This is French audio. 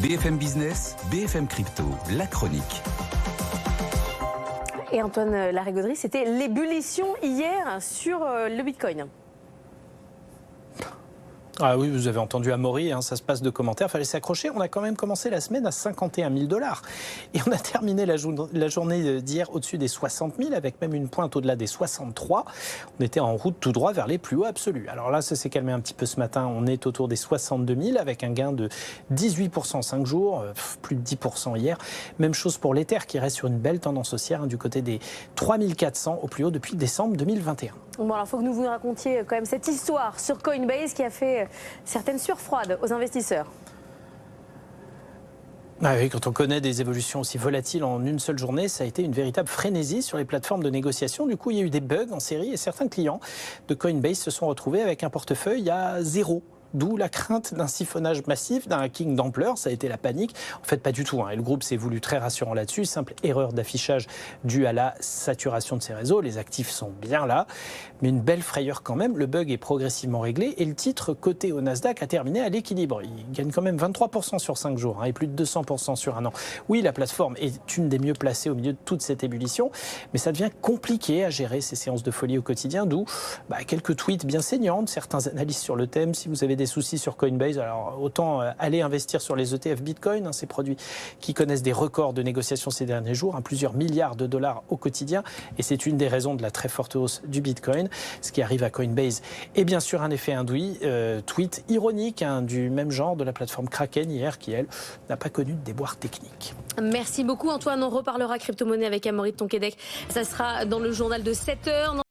BFM Business, BFM Crypto, la chronique. Et Antoine Larigauderie, c'était l'ébullition hier sur le Bitcoin. Ah oui, vous avez entendu Amaury, ça se passe de commentaires, fallait s'accrocher. On a quand même commencé la semaine à 51 000 $. Et on a terminé la journée d'hier au-dessus des 60 000, avec même une pointe au-delà des 63. On était en route tout droit vers les plus hauts absolus. Alors là, ça s'est calmé un petit peu ce matin. On est autour des 62 000, avec un gain de 18% en 5 jours, plus de 10% hier. Même chose pour l'Ether, qui reste sur une belle tendance haussière, du côté des 3400 au plus haut depuis décembre 2021. Bon, alors il faut que vous nous racontiez quand même cette histoire sur Coinbase qui a fait certaines sueurs froides aux investisseurs. Ah oui, quand on connaît des évolutions aussi volatiles en une seule journée, ça a été une véritable frénésie sur les plateformes de négociation. Du coup, il y a eu des bugs en série et certains clients de Coinbase se sont retrouvés avec un portefeuille à zéro. D'où la crainte d'un siphonnage massif, d'un hacking d'ampleur. Ça a été la panique. En fait, pas du tout. Et le groupe s'est voulu très rassurant là-dessus. Simple erreur d'affichage due à la saturation de ses réseaux. Les actifs sont bien là. Mais une belle frayeur quand même. Le bug est progressivement réglé. Et le titre coté au Nasdaq a terminé à l'équilibre. Il gagne quand même 23% sur 5 jours et plus de 200% sur un an. Oui, la plateforme est une des mieux placées au milieu de toute cette ébullition. Mais ça devient compliqué à gérer ces séances de folie au quotidien. D'où quelques tweets bien saignants de certains analystes sur le thème. Si vous avez des soucis sur Coinbase, alors autant aller investir sur les ETF Bitcoin, ces produits qui connaissent des records de négociation ces derniers jours, plusieurs milliards de dollars au quotidien, et c'est une des raisons de la très forte hausse du Bitcoin. Ce qui arrive à Coinbase est bien sûr un effet induit, tweet ironique du même genre de la plateforme Kraken hier, qui elle n'a pas connu de déboire technique. Merci beaucoup Antoine, on reparlera crypto-monnaie avec Amaury de Tonquédec. Ça sera dans le journal de 7h.